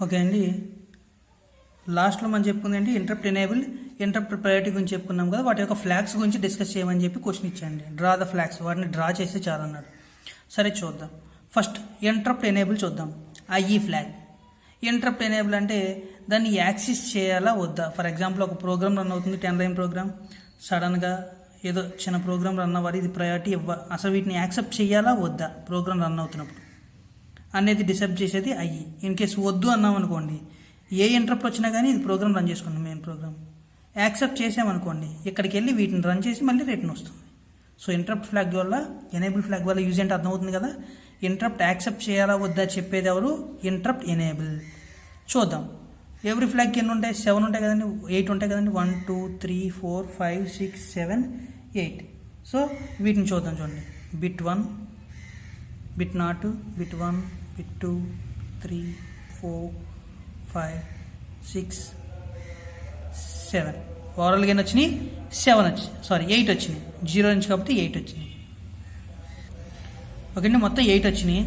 Okay అండి, లాస్ట్లో మనం చెప్పుకుంది ఏంటి, ఇంటరప్ట్ ఎనేబుల్, ఇంటరప్ట్ ప్రయారిటీ గురించి చెప్పుకున్నాం కదా. వాటి యొక్క ఫ్లాగ్స్ గురించి డిస్కస్ చేయమని చెప్పి క్వశ్చన్ ఇచ్చాండి. డ్రా ద ఫ్లాగ్స్, వాటిని డ్రా చేస్తే చాలు అన్నాడు. సరే చూద్దాం. ఫస్ట్ ఇంటరప్ట్ ఎనేబుల్ చూద్దాం. IE flag. ఇంటరప్ట్ ఎనేబుల్ అంటే దాన్ని యాక్సెస్ చేయాలా వద్దా. ఫర్ ఎగ్జాంపుల్ ఒక ప్రోగ్రామ్ రన్ అవుతుంది, 10 లైన్ ప్రోగ్రామ్. సడన్గా ఏదో చిన్న ప్రోగ్రామ్ రన్ అవ్వాలి, ఇది ప్రయారిటీ అసలు వీటిని యాక్సెప్ట్ చేయాలా వద్దా ప్రోగ్రామ్ రన్ అవుతున్నప్పుడు అనేది డిసైడ్ చేసేది ఐఈ. ఇన్ కేసు వద్దు అన్నాం అనుకోండి, ఏ ఇంటరప్ట్ వచ్చినా కానీ ఇది ప్రోగ్రామ్ రన్ చేసుకుందాం. మెయిన్ ప్రోగ్రామ్ యాక్సెప్ట్ చేసామనుకోండి, ఇక్కడికి వెళ్ళి వీటిని రన్ చేసి మళ్ళీ రిటర్న్ వస్తుంది. సో ఇంటరప్ట్ ఫ్లాగ్ వల్ల, ఎనేబుల్ ఫ్లాగ్ వల్ల యూజ్ ఏంటి అర్థమవుతుంది కదా. ఇంటరప్ట్ యాక్సెప్ట్ చేయాలా వద్దా చెప్పేది ఎవరు, ఇంటరప్ట్ ఎనేబుల్. చూద్దాం. ఎవ్రీ ఫ్లాగ్కి ఎన్ని ఉంటాయి, 7 ఉంటాయి కదండి, 8 ఉంటాయి కదండి. 1 2 3 4 5 6 7 8. సో వీటిని చూద్దాం. చూడండి, bit 1, bit not, bit 1, bit 2, 3 4 5 6 7. ఓవరాల్గా ఎన్ని వచ్చినాయి, 7 వచ్చినాయి. సారీ 8 వచ్చినాయి. 0 నుంచి కాబట్టి 8 వచ్చినాయి. ఓకే అండి, మొత్తం 8 వచ్చినాయి.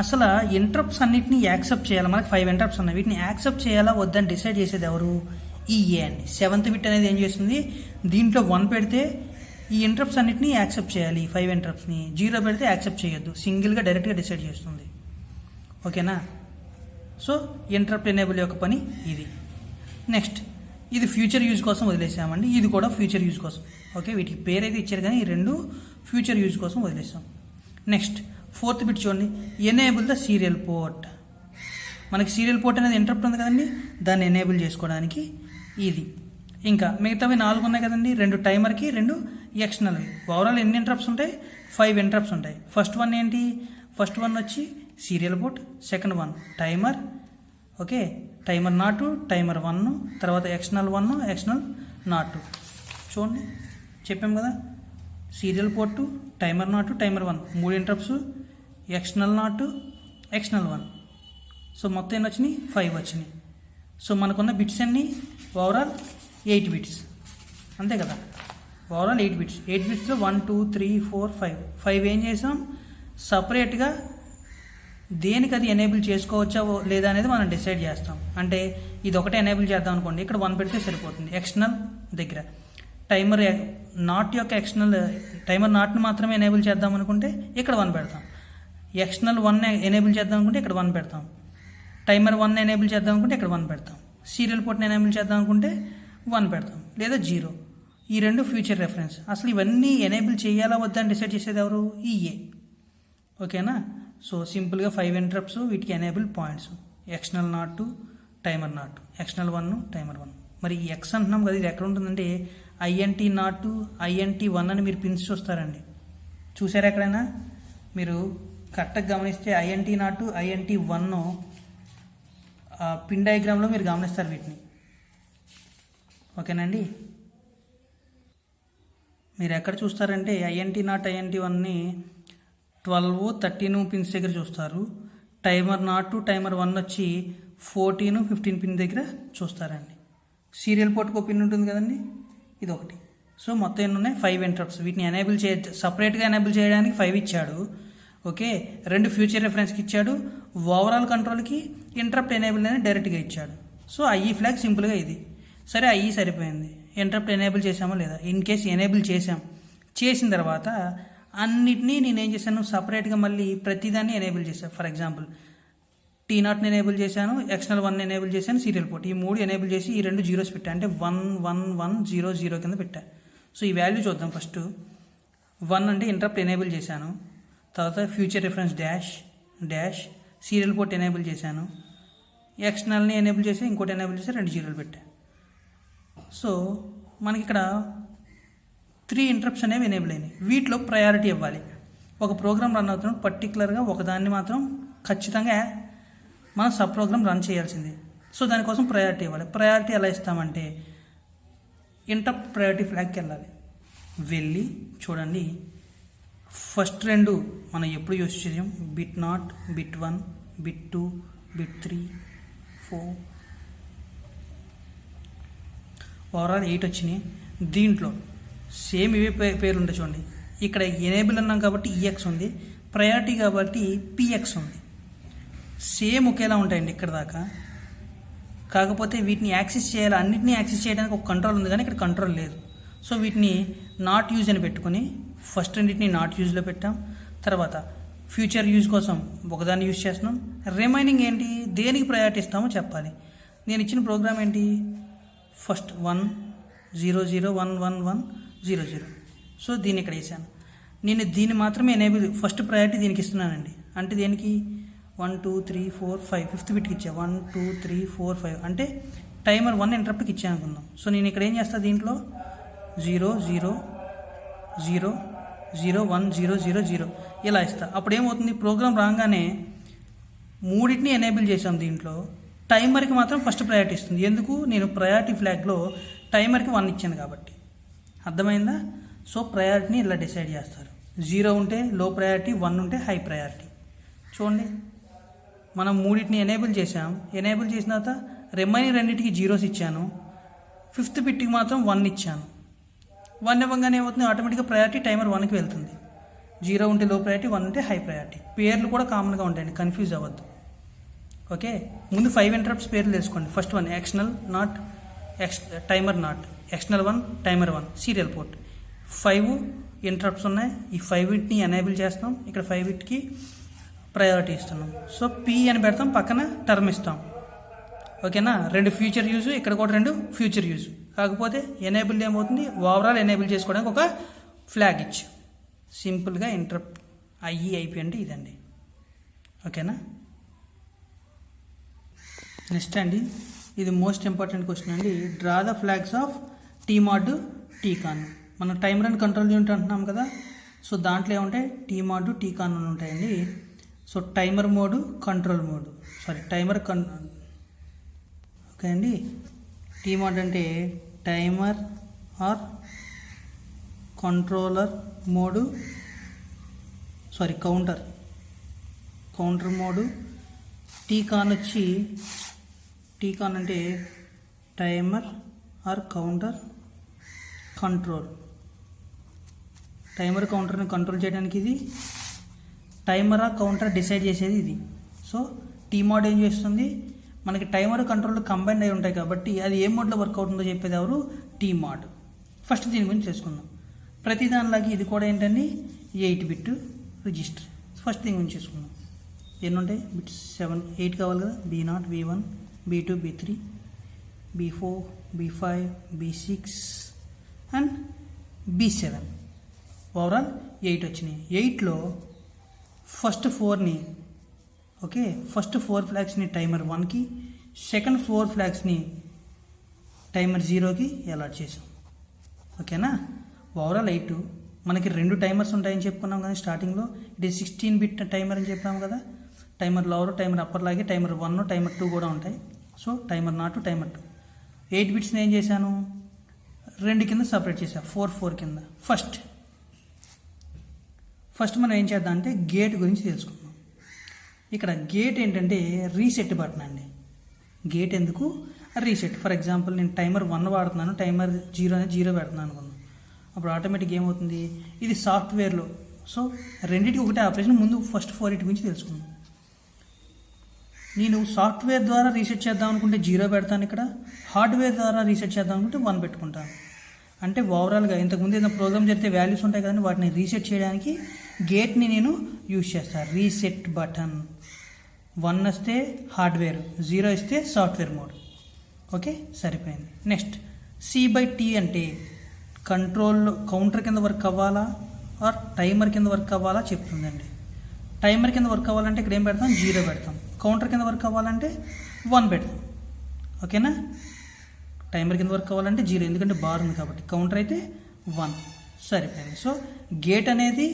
అసలు ఇంటరప్ట్స్ అన్నిటిని యాక్సెప్ట్ చేయాలి. మనకి 5 ఇంటరప్ట్స్ ఉన్నాయి. వీటిని యాక్సెప్ట్ చేయాలా వద్దని డిసైడ్ చేసేది ఎవరు, ఈఏ అండి. 7th బిట్ అనేది ఏం చేస్తుంది, దీంట్లో 1 పెడితే ఈ ఇంటరప్ట్స్ అన్నిటిని యాక్సెప్ట్ చేయాలి, 5 ఇంటరప్ట్స్ని. 0 పెడితే యాక్సెప్ట్ చేయొద్దు, సింగిల్గా డైరెక్ట్గా డిసైడ్ చేస్తుంది. ఓకేనా. సో ఇంటరప్ట్ ఎనేబుల్ యొక్క పని ఇది. నెక్స్ట్, ఇది ఫ్యూచర్ యూజ్ కోసం వదిలేసామండి. ఇది కూడా ఫ్యూచర్ యూజ్ కోసం. ఓకే, వీటికి పేరు అయితే ఇచ్చారు కానీ ఈ రెండు ఫ్యూచర్ యూజ్ కోసం వదిలేసాం. నెక్స్ట్ 4th బిట్ చూడండి, ఎనేబుల్ ద సీరియల్ పోర్ట్. మనకి సీరియల్ పోర్ట్ అనేది ఇంటరప్ట్ ఉంది కదండి, దాన్ని ఎనేబుల్ చేసుకోవడానికి ఇది. ఇంకా మిగతావి 4 ఉన్నాయి కదండి, 2 టైమర్కి, 2 ఎక్స్టర్నల్వి. ఓవరాల్ ఎన్ని ఇంటరప్ట్స్ ఉంటాయి, 5 ఇంటరప్ట్స్ ఉంటాయి. ఫస్ట్ వన్ ఏంటి, ఫస్ట్ వన్ వచ్చి serial port. Second one timer. Okay, timer not, timer 1, తర్వాత ఎక్స్టర్నల్ 1, ఎక్స్టర్నల్ నాట్. చూడండి, చెప్పాం కదా, serial port, timer not, timer 1, 3 interrupts, external not, external 1. So మొత్తం ఎన్ని వచ్చినాయి, 5 వచ్చినాయి. సో మనకున్న బిట్స్ అన్ని ఓవరాల్ 8 బిట్స్, అంతే కదా. Overall 8 bits. 8 బిట్స్లో 1 2 3 4 5. 5 ఏం చేసాం, సపరేట్గా దేనికి అది ఎనేబుల్ చేసుకోవచ్చా లేదా అనేది మనం డిసైడ్ చేస్తాం. అంటే ఇది ఒకటే ఎనేబుల్ చేద్దాం అనుకోండి, ఇక్కడ 1 పెడితే సరిపోతుంది. ఎక్స్టర్నల్ దగ్గర టైమర్ నాట్ యొక్క ఎక్స్టర్నల్, టైమర్ నాట్ని మాత్రమే ఎనేబుల్ చేద్దాం అనుకుంటే ఇక్కడ 1 పెడతాం. ఎక్స్టర్నల్ 1 ఎనేబుల్ చేద్దాం అనుకుంటే ఇక్కడ 1 పెడతాం. టైమర్ 1 ఎనేబుల్ చేద్దాం అనుకుంటే ఇక్కడ 1 పెడతాం. సీరియల్ పోర్ట్ని ఎనేబుల్ చేద్దాం అనుకుంటే 1 పెడతాం, లేదా 0. ఈ 2 ఫ్యూచర్ రెఫరెన్స్. అసలు ఇవన్నీ ఎనేబుల్ చేయాలా వద్దా అని డిసైడ్ చేసేది ఎవరు, ఈఏ. ఓకేనా. సో సింపుల్గా 5 ఇంటరప్ట్స్, వీటికి enable points. External not, timer not, external 1, timer 1. మరి ఈ ఎక్స్ అంటున్నాం కదా, ఇది ఎక్కడ ఉంటుందంటే ఐఎన్టీ నాట్, ఐఎన్టీ 1 అని మీరు పిన్స్ చూస్తారండి. చూసారా ఎక్కడైనా మీరు కరెక్ట్గా గమనిస్తే ఐఎన్టీ నాట్, ఐఎన్టీ 1 పిన్ డయాగ్రామ్లో మీరు గమనిస్తారు వీటిని. ఓకేనండి. మీరు ఎక్కడ చూస్తారంటే ఐఎన్టీ నాట్, ఐఎన్టీ 1ని 12, 13 పిన్స్ దగ్గర చూస్తారు. టైమర్ నాట్, టైమర్ 1 వచ్చి 14, 15 పిన్ దగ్గర చూస్తారండి. సీరియల్ పోర్ట్కి పిన్ ఉంటుంది కదండి, ఇది ఒకటి. సో మొత్తం ఎన్ని ఉన్నాయి, 5 ఇంటరప్ట్స్. వీటిని ఎనేబుల్ సపరేట్గా ఎనేబుల్ చేయడానికి 5 ఇచ్చాడు. ఓకే, 2 ఫ్యూచర్ రెఫరెన్స్కి ఇచ్చాడు. ఓవరాల్ కంట్రోల్కి ఇంటరప్ట్ ఎనేబుల్ అనేది డైరెక్ట్గా ఇచ్చాడు. సో ఐఈ ఫ్లాగ్ సింపుల్గా ఇది. సరే, ఐఈ సరిపోయింది. ఇంటరప్ట్ ఎనేబుల్ చేసామా లేదా. ఇన్ కేస్ ఎనేబుల్ చేసిన తర్వాత అన్నిటినీ నేనేం చేశాను, సపరేట్గా మళ్ళీ ప్రతిదాన్ని ఎనేబుల్ చేశాను. ఫర్ ఎగ్జాంపుల్ T0ని ఎనేబుల్ చేశాను, ఎక్స్టర్నల్ 1 ఎనేబుల్ చేశాను, సీరియల్ పోర్ట్. ఈ 3 ఎనేబుల్ చేసి ఈ 2 జీరోస్ పెట్టా, అంటే 1 1 1 0 0 కింద పెట్టా. సో ఈ వాల్యూ చూద్దాం. ఫస్ట్ 1 అంటే ఇంటరప్ట్ ఎనేబుల్ చేశాను, తర్వాత future reference dash serial port enable చేశాను, ఎక్స్టర్నల్ని ఎనేబుల్ చేసి ఇంకోటి ఎనేబుల్ చేసి 2 జీరోలు పెట్టా. సో మనకి ఇక్కడ 3 ఇంటరప్ట్స్ అనేవి ఎనేబుల్ అయినాయి. వీటిలో ప్రయారిటీ ఇవ్వాలి. ఒక ప్రోగ్రామ్ రన్ అవుతున్నప్పుడు పర్టికులర్గా ఒకదాన్ని మాత్రం ఖచ్చితంగా మనం సబ్ ప్రోగ్రామ్ రన్ చేయాల్సిందే. సో దానికోసం ప్రయారిటీ ఇవ్వాలి. ప్రయారిటీ ఎలా ఇస్తామంటే ఇంటరప్ట్ ప్రయారిటీ ఫ్లాగ్కి వెళ్ళి చూడండి. ఫస్ట్ 2 మనం ఎప్పుడు యూజ్ చేసాం, bit not, bit 1, bit 2, bit 3 4, overall 8 వచ్చినాయి. దీంట్లో సేమ్ ఇవే పేర్లు ఉంటాయి చూడండి. ఇక్కడ ఎనేబుల్ అన్నాం కాబట్టి ఈఎక్స్ ఉంది, ప్రయారిటీ కాబట్టి పిఎక్స్ ఉంది. సేమ్ ఒకేలా ఉంటాయండి ఇక్కడ దాకా. కాకపోతే వీటిని యాక్సెస్ చేయాలి, అన్నిటినీ యాక్సెస్ చేయడానికి ఒక కంట్రోల్ ఉంది కానీ ఇక్కడ కంట్రోల్ లేదు. సో వీటిని నాట్ యూజ్ అని పెట్టుకుని ఫస్ట్ రెండింటిని నాట్ యూజ్లో పెట్టాం. తర్వాత ఫ్యూచర్ యూజ్ కోసం ఒకదాన్ని యూజ్ చేస్తున్నాం. రిమైనింగ్ ఏంటి, దేనికి ప్రయారిటీ ఇస్తామో చెప్పాలి. నేను ఇచ్చిన ప్రోగ్రామ్ ఏంటి, ఫస్ట్ 1 0 0 1 1 1 0 0. సో దీన్ని ఇక్కడ వేసాను. నేను దీన్ని మాత్రమే ఎనేబుల్, ఫస్ట్ ప్రయారిటీ దీనికి ఇస్తున్నానండి. అంటే దేనికి 1 2 3 4 5 ఫిఫ్త్ బిట్కి ఇచ్చా. 1 2 3 4 5 అంటే టైమర్ 1 ఇంటరప్ట్కి ఇచ్చాను అనుకుందాం. సో నేను ఇక్కడ ఏం చేస్తాను, దీంట్లో 0 0 0 0 1 0 0 0 ఇలా ఇస్తా. అప్పుడు ఏమవుతుంది, ప్రోగ్రామ్ రాగానే మూడింటిని ఎనేబుల్ చేసాం. దీంట్లో టైమర్కి మాత్రం ఫస్ట్ ప్రయారిటీ ఇస్తుంది. ఎందుకు, నేను ప్రయారిటీ ఫ్లాగ్లో టైమర్కి 1 ఇచ్చాను కాబట్టి. అర్థమైందా? సో ప్రయారిటీని ఇలా డిసైడ్ చేస్తారు. 0 ఉంటే లో ప్రయారిటీ, 1 ఉంటే హై ప్రయారిటీ. చూడండి, మనం మూడింటిని ఎనేబుల్ చేసాం. ఎనేబుల్ చేసిన తర్వాత రిమైనింగ్ రెండింటికి 0s ఇచ్చాను. ఫిఫ్త్ బిట్కి మాత్రం 1 ఇచ్చాను. 1 ఇవ్వగానే ఏమవుతుంది, ఆటోమేటిక్గా ప్రయారిటీ టైమర్ 1కి వెళ్తుంది. 0 ఉంటే లో ప్రయారిటీ, 1 ఉంటే హై ప్రయారిటీ. పేర్లు కూడా కామన్గా ఉంటాయండి, కన్ఫ్యూజ్ అవ్వద్దు. ఓకే, ముందు 5 ఇంటరప్ట్స్ పేర్లు తెలుసుకోండి. First 1 external not, timer not, external 1 timer 1 serial port. 5 interrupts ఉన్నాయి. ఈ 5ని ఎనేబుల్ చేస్తాం. ఇక్కడ 5కి ప్రయారిటీ ఇస్తున్నాం. సో పి అని పెడతాం, పక్కన టర్మ్ ఇస్తాం. ఓకేనా, 2 ఫ్యూచర్ యూజ్, ఇక్కడ కూడా 2 ఫ్యూచర్ యూజ్. కాకపోతే ఎనేబుల్ ఏమవుతుంది, ఓవరాల్ ఎనేబుల్ చేసుకోవడానికి ఒక ఫ్లాగ్ ఇచ్చు. సింపుల్గా ఇంటరప్ట్ ఐపీ అంటే ఇదండి. ఓకేనా, నెక్స్ట్ అండి, ఇది మోస్ట్ ఇంపార్టెంట్ క్వశ్చన్ అండి. Draw the flags of TMOD TCON. మనం టైమర్ అండ్ కంట్రోల్ యూనిట్ అంటున్నాం కదా. సో దాంట్లో ఏముంటాయి, టీమాడ్ టీకాన్ అని ఉంటాయండి. So timer mode, control mode, timer okay అండి. టీమాడ్ అంటే timer or controller mode, counter mode. TCON వచ్చి, టీకాన్ అంటే timer or counter control. Timer కౌంటర్ని కంట్రోల్ చేయడానికి ఇది, టైమర్ ఆ కౌంటర్ డిసైడ్ చేసేది ఇది. సో టీమాడ్ ఏం చేస్తుంది, మనకి టైమర్ కంట్రోల్ కంబైన్ అయి ఉంటాయి కాబట్టి అది ఏ మోడ్లో వర్క్ అవుతుందో చెప్పేది ఎవరు, టీమాడ్. ఫస్ట్ దీని గురించి తెలుసుకుందాం. ప్రతి దానిలాగే ఇది కూడా ఏంటండి 8 బిట్ రిజిస్టర్. ఫస్ట్ దీని గురించి చేసుకుందాం. ఎన్ని ఉంటాయి బిట్స్, 8 కావాలి కదా. B0 B1 B2 B3 B4 B5 B6 and B7. Overall 8 వచ్చినాయి. 8లో ఫస్ట్ 4ని, ఓకే, ఫస్ట్ 4 ఫ్లాగ్స్ని టైమర్ 1కి, సెకండ్ 4 ఫ్లాగ్స్ని టైమర్ 0కి అలాట్ చేసాం. ఓకేనా, ఓవరాల్ 8. మనకి 2 టైమర్స్ ఉంటాయని చెప్పుకున్నాం కదా స్టార్టింగ్లో. ఇది 16 బిట్ టైమర్ అని చెప్పాము కదా. టైమర్ లోవర్, టైమర్ అప్పర్ లాగే టైమర్ 1 టైమర్ 2 కూడా ఉంటాయి. So timer not, timer 2. 8 బిట్స్ని ఏం చేశాను, 2 కింద సపరేట్ చేశాను, 4 4 కింద. ఫస్ట్ మనం ఏం చేద్దాం అంటే గేట్ గురించి తెలుసుకుందాం. ఇక్కడ గేట్ ఏంటంటే రీసెట్ బటన్ అండి. గేట్ ఎందుకు, రీసెట్. ఫర్ ఎగ్జాంపుల్ నేను టైమర్ 1 వాడుతున్నాను, టైమర్ 0 అనేది 0 పెడుతున్నాను అనుకున్నాను. అప్పుడు ఆటోమేటిక్ ఏమవుతుంది, ఇది సాఫ్ట్వేర్లో. సో రెండింటికి ఒకటే ఆపరేషన్. ముందు ఫస్ట్ 4 గురించి తెలుసుకుందాం. నేను సాఫ్ట్వేర్ ద్వారా రీసెట్ చేద్దాం అనుకుంటే 0 పెడతాను. ఇక్కడ హార్డ్వేర్ ద్వారా రీసెట్ చేద్దాం అనుకుంటే 1 పెట్టుకుంటాను. అంటే ఓవరాల్గా ఇంతకుముందు ఏదైనా ప్రోగ్రామ్ జరిగితే వాల్యూస్ ఉంటాయి కదండి, వాటిని రీసెట్ చేయడానికి గేట్ని నేను యూజ్ చేస్తాను. Reset button. 1 వస్తే హార్డ్వేర్, 0 ఇస్తే సాఫ్ట్వేర్ మోడ్. ఓకే, సరిపోయింది. నెక్స్ట్ C/T అంటే కౌంటర్ కింద వర్క్ అవ్వాలా ఆర్ టైమర్ కింద వర్క్ అవ్వాలా చెప్తుందండి. టైమర్ కింద వర్క్ అవ్వాలంటే ఇక్కడ ఏం పెడతాం, 0 పెడతాం. కౌంటర్ కింద వర్క్ అవ్వాలంటే 1 పెడతాం. ఓకేనా, టైమర్ కింద వర్క్ అవ్వాలంటే 0, ఎందుకంటే బార్ ఉంది కాబట్టి. కౌంటర్ అయితే 1. సరిపోయింది. సో గేట్ అనేది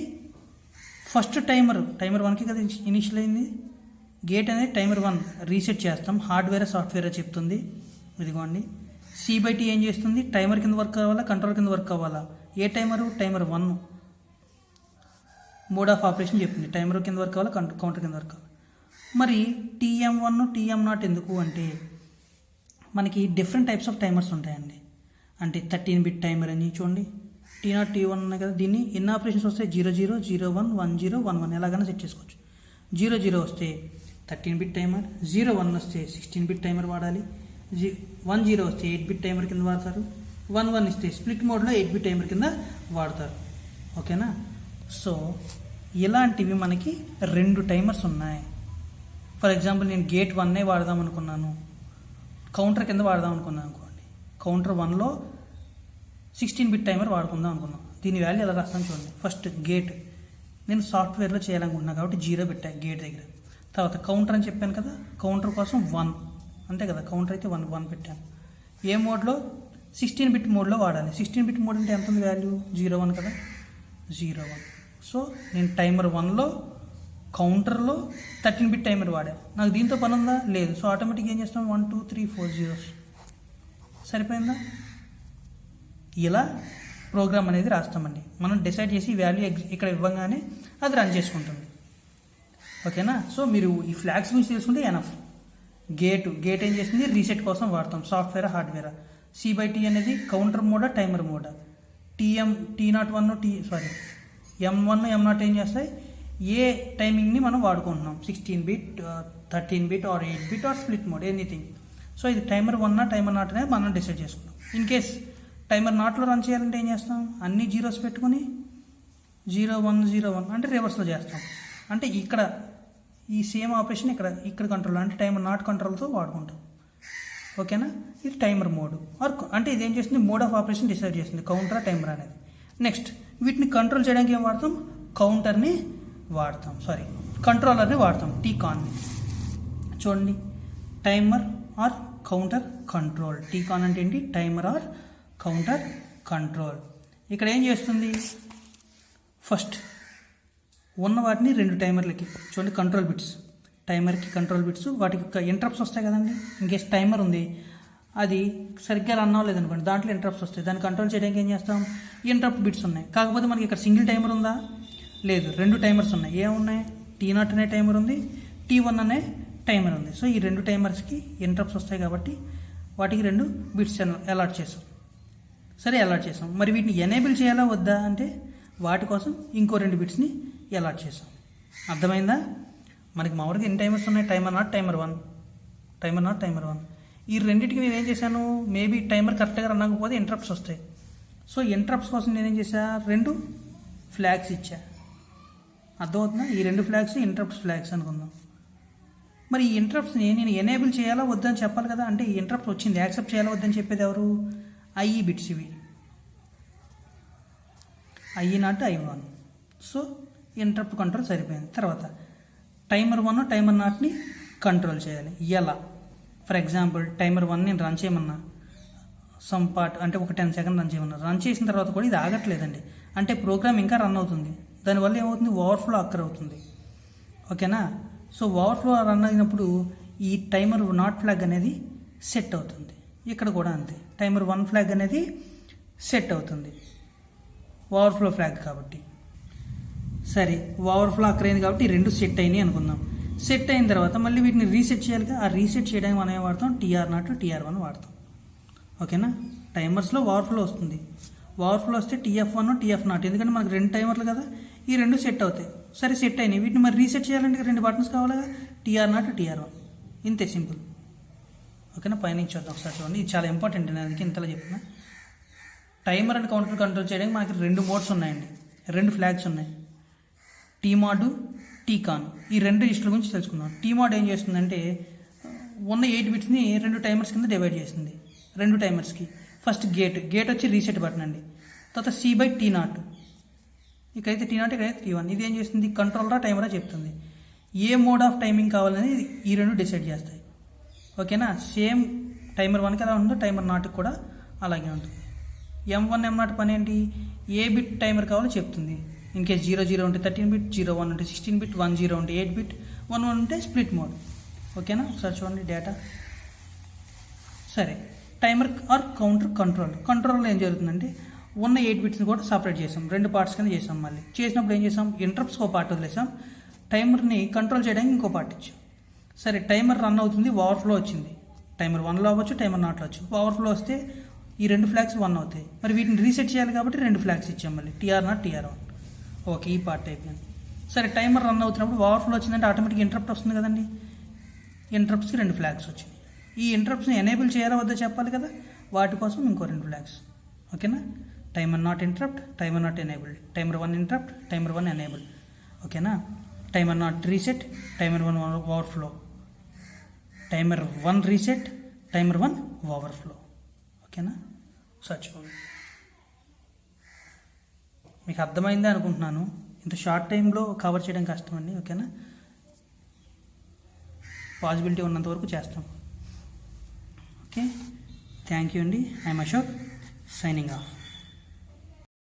ఫస్ట్ టైమర్ 1కి కదా ఇనిషియల్ అయింది. గేట్ అనేది టైమర్ 1 రీసెట్ చేస్తాం. హార్డ్వేర్ సాఫ్ట్వేర్ చెప్తుంది. ఇదిగోండి, C/T ఏం చేస్తుంది, టైమర్ కింద వర్క్ అవ్వాలా, కంట్రోల్ కింద వర్క్ అవ్వాలా. ఏ timer, timer 1 mode of operation చెప్తుంది. టైమర్ కింద వర్క్ అవ్వాలా, కౌంటర్ కింద వర్క్ అవ్వాలి. మరి TM1 TM0 ఎందుకు అంటే మనకి డిఫరెంట్ టైప్స్ ఆఫ్ టైమర్స్ ఉంటాయండి. అంటే 13 బిట్ టైమర్ అని చూడండి, T0 T1 ఉన్నాయి కదా. దీన్ని ఎన్ని ఆపరేషన్స్ వస్తాయి, 00 01 10 11 ఎలాగైనా సెట్ చేసుకోవచ్చు. 00 వస్తే 13 బిట్ టైమర్, 0 1 వస్తే 16 బిట్ టైమర్ వాడాలి, 1 0 వస్తే 8 బిట్ టైమర్ కింద వాడతారు, 1 1 ఇస్తే స్ప్లిట్ మోడ్లో 8 బిట్ టైమర్ కింద వాడతారు. ఓకేనా. సో ఇలాంటివి మనకి 2 టైమర్స్ ఉన్నాయి. ఫర్ ఎగ్జాంపుల్ నేను గేట్ 1 వాడదాం అనుకున్నాను, కౌంటర్ కింద వాడదాం అనుకున్నాను అనుకోండి. కౌంటర్ 1లో 16 బిట్ టైమర్ వాడుకుందాం అనుకున్నాం. దీని వాల్యూ ఎలా రాస్తాను చూడండి. ఫస్ట్ గేట్ నేను సాఫ్ట్వేర్లో చేయాలనుకుంటున్నాను కాబట్టి 0 పెట్టాను గేట్ దగ్గర. తర్వాత కౌంటర్ అని చెప్పాను కదా, కౌంటర్ కోసం 1 అంతే కదా, కౌంటర్ అయితే 1 పెట్టాను. ఏ మోడ్లో 16 బిట్ మోడ్లో వాడాలి. 16 బిట్ మోడ్ అంటే ఎంత ఉంది వాల్యూ, 0 1 కదా, 0 1. సో నేను టైమర్ 1లో కౌంటర్లో 13 బిట్ టైమర్ వాడా. నాకు దీంతో పని ఉందా, లేదు. సో ఆటోమేటిక్గా ఏం చేస్తాం, 1 2 3 4 zeros సరిపోయిందా. ఇలా ప్రోగ్రామ్ అనేది రాస్తామండి. మనం డిసైడ్ చేసి వాల్యూ ఇక్కడ ఇవ్వగానే అది రన్ చేసుకుంటుంది. ఓకేనా. సో మీరు ఈ ఫ్లాగ్స్ గురించి తెలుసుకుంటే ఎనఫ్. గేట్ ఏం చేస్తుంది, రీసెట్ కోసం వాడతాం, సాఫ్ట్వేర్ హార్డ్వేర్. C/T అనేది counter మోడా timer మోడా. T01 M1 M0 ఏం చేస్తాయి, ఏ టైమింగ్ని మనం వాడుకుంటున్నాం, 16 bit 13 bit are 8 bit are split mode anything. So ఇది టైమర్ 1 టైమర్ 0 అనేది మనం డిసైడ్ చేసుకున్నాం. ఇన్ కేస్ టైమర్ 0లో రన్ చేయాలంటే ఏం చేస్తాం, అన్ని జీరోస్ పెట్టుకుని 0 1 0 1 అంటే రివర్స్లో చేస్తాం. అంటే ఇక్కడ ఈ సేమ్ ఆపరేషన్ ఇక్కడ కంట్రోల్ అంటే టైమర్ 0 కంట్రోల్తో వాడుకుంటాం. ఓకేనా. ఇది టైమర్ మోడ్ అంటే ఇది ఏం చేస్తుంది, మోడ్ ఆఫ్ ఆపరేషన్ డిసైడ్ చేస్తుంది, కౌంటర్ టైమర్ అనేది. నెక్స్ట్ వీటిని కంట్రోల్ చేయడానికి ఏం వాడతాం, కౌంటర్ని వాడతాం, కంట్రోలర్ని వాడతాం, టీకాన్ని. చూడండి, టైమర్ ఆర్ కౌంటర్ కంట్రోల్. టీకాన్ అంటే ఏంటి, టైమర్ ఆర్ కౌంటర్ కంట్రోల్. ఇక్కడ ఏం చేస్తుంది, ఫస్ట్ ఉన్న వాటిని 2 టైమర్లకి చూడండి, కంట్రోల్ బిట్స్, టైమర్కి కంట్రోల్ బిట్స్, వాటికి ఇంటరప్ట్స్ వస్తాయి కదండి. ఇన్కేస్ టైమర్ ఉంది, అది సరిగ్గా రన్ అవ్వలేదనుకోండి, దాంట్లో ఇంటరప్ట్స్ వస్తాయి. దాన్ని కంట్రోల్ చేయడానికి ఏం చేస్తాం, ఇంటరప్ట్ బిట్స్ ఉన్నాయి. కాకపోతే మనకి ఇక్కడ సింగిల్ టైమర్ ఉందా, లేదు, 2 టైమర్స్ ఉన్నాయి. ఏమున్నాయి, T0 అనే టైమర్ ఉంది, T1 అనే టైమర్ ఉంది. సో ఈ 2 టైమర్స్కి ఇంటరప్ట్స్ వస్తాయి కాబట్టి వాటికి 2 బిట్స్ అలాట్ చేసాం. అలాట్ చేసాం. మరి వీటిని ఎనేబుల్ చేయాలా వద్దా అంటే వాటి కోసం ఇంకో 2 బిట్స్ని అలాట్ చేసాం. అర్థమైందా. మనకి మామూలుగా ఎన్ని టైమర్స్ ఉన్నాయి, టైమర్ 0 టైమర్ 1. ఈ రెండింటికి నేను ఏం చేశాను, మేబీ టైమర్ కరెక్ట్గా రన్ అవ్వకపోతే ఇంటరప్ట్స్ వస్తాయి. సో ఇంటరప్ట్స్ కోసం నేనేం చేశా, 2 ఫ్లాగ్స్ ఇచ్చా. అర్థమవుతుందా. ఈ 2 ఫ్లాగ్స్ ఇంటరప్ట్స్ ఫ్లాగ్స్ అనుకుందాం. మరి ఈ ఇంటరప్ట్స్ని నేను ఎనేబుల్ చేయాలా వద్దని చెప్పాలి కదా. అంటే ఈ ఇంటరప్ట్ వచ్చింది, యాక్సెప్ట్ చేయాలా వద్దని చెప్పేది ఎవరు, IE బిట్స్ ఇవి, I0 I1. So interrupt control సరిపోయింది. తర్వాత టైమర్ 1 టైమర్ 0ని కంట్రోల్ చేయాలి. ఎలా, ఫర్ ఎగ్జాంపుల్ టైమర్ 1 నేను రన్ చేయమన్నా, సమ్ పార్ట్ అంటే ఒక 10 సెకండ్ రన్ చేయమన్నా. రన్ చేసిన తర్వాత కూడా ఇది ఆగట్లేదండి, అంటే ప్రోగ్రామ్ ఇంకా రన్ అవుతుంది. దానివల్ల ఏమవుతుంది, ఓవర్ఫ్లో అక్కర్ అవుతుంది. ఓకేనా. సో ఓవర్ఫ్లో రన్ అయినప్పుడు ఈ టైమర్ 0 ఫ్లాగ్ అనేది సెట్ అవుతుంది. ఇక్కడ కూడా అంతే, టైమర్ 1 ఫ్లాగ్ అనేది సెట్ అవుతుంది, ఓవర్ఫ్లో ఫ్లాగ్ కాబట్టి. సరే, ఓవర్ఫ్లో అక్కర్ అయింది కాబట్టి 2 సెట్ అయినాయి అనుకుందాం. సెట్ అయిన తర్వాత మళ్ళీ వీటిని రీసెట్ చేయాలిగా. ఆ రీసెట్ చేయడానికి మనం ఏం వాడతాం, TR0 TR1 వాడతాం. ఓకేనా. టైమర్స్లో ఓవర్ఫ్లో వస్తుంది, ఓవర్ఫ్లో వస్తే TF1 TF0, ఎందుకంటే మనకు 2 టైమర్లు కదా, ఈ 2 సెట్ అవుతాయి. సరే, సెట్ అయినాయి. వీటిని మరి రీసెట్ చేయాలంటే 2 బటన్స్ కావాలిగా, TR0 TR1, ఇంతే సింపుల్. ఓకేనా. పైనుంచి చూద్దాం ఒకసారి చూడండి, ఇది చాలా ఇంపార్టెంట్. నేను అందుకే ఇంతలా చెప్తున్నా. టైమర్ అండ్ కౌంటర్ కంట్రోల్ చేయడానికి మనకి 2 మోడ్స్ ఉన్నాయండి, 2 ఫ్లాగ్స్ ఉన్నాయి, టీమాడ్ టీకాన్. ఈ 2 లిస్టుల గురించి తెలుసుకుందాం. టీమాడ్ ఏం చేస్తుందంటే ఉన్న 8 బిట్స్ని 2 టైమర్స్ కింద డివైడ్ చేస్తుంది. 2 టైమర్స్కి ఫస్ట్ గేట్ వచ్చి రీసెట్ బటన్ అండి. తర్వాత C/T0, ఇక్కడైతే T0, ఇక్కడైతే T1. ఇది ఏం చేస్తుంది, కంట్రోలరా టైమరా చెప్తుంది. ఏ మోడ్ ఆఫ్ టైమింగ్ కావాలని ఈ 2 డిసైడ్ చేస్తాయి. ఓకేనా. సేమ్ టైమర్ 1కి ఎలా ఉందో టైమర్ 0కి కూడా అలాగే ఉంటుంది. M1 M0 పని ఏంటి, ఏ బిట్ టైమర్ కావాలో చెప్తుంది. ఇన్ కేస్ 0 0 ఉంటే 13 బిట్, 0 1 ఉంటే 16 బిట్, 1 0 ఉంటే 8 బిట్, 1 1 ఉంటే స్ప్లిట్ మోడ్. ఓకేనా. ఒకసారి చూడండి డేటా. సరే, టైమర్ ఆర్ కౌంటర్ కంట్రోల్లో ఏం జరుగుతుందంటే ఉన్న 8 బిట్స్ని కూడా సపరేట్ చేసాం, 2 పార్ట్స్ కింద చేసాం. మళ్ళీ చేసినప్పుడు ఏం చేసాం, ఇంటరప్ట్స్కి ఒక పార్ట్ వదిలేసాం, టైమర్ని కంట్రోల్ చేయడానికి ఇంకో పార్ట్ ఇచ్చాం. సరే, టైమర్ రన్ అవుతుంది, ఓవర్ఫ్లో వచ్చింది. టైమర్ 1లో అవ్వచ్చు, టైమర్ 0లో అవ్వచ్చు. ఓవర్ఫ్లో వస్తే ఈ 2 ఫ్లాగ్స్ 1 అవుతాయి. మరి వీటిని రీసెట్ చేయాలి కాబట్టి 2 ఫ్లాగ్స్ ఇచ్చాం మళ్ళీ, TR0 TR1. ఓకే, ఈ పార్ట్ అయిపోయింది. సరే, టైమర్ రన్ అవుతున్నప్పుడు ఓవర్ఫ్లో వచ్చిందంటే ఆటోమేటిక్ ఇంటరప్ట్ వస్తుంది కదండి. ఇంటరప్ట్స్కి 2 ఫ్లాగ్స్ వచ్చినాయి. ఈ ఇంటరప్ట్స్ని ఎనేబుల్ చేయాలా వద్దా చెప్పాలి కదా, వాటి కోసం ఇంకో 2 ఫ్లాగ్స్. ఓకేనా, timer naught interrupt, timer naught enabled, timer 1 interrupt, timer 1 enable. ఓకేనా, timer naught reset, timer 1 overflow, timer 1 reset, timer 1 overflow. ఓకేనా, సచ్చిపోయింది. మీకు అర్థమైందే అనుకుంటున్నాను. ఇంత షార్ట్ టైంలో కవర్ చేయడం కష్టమండి. ఓకేనా, పాసిబిలిటీ ఉన్నంత వరకు చేస్తాం. ఓకే, థ్యాంక్ యూ అండి. I'm Ashok, signing off.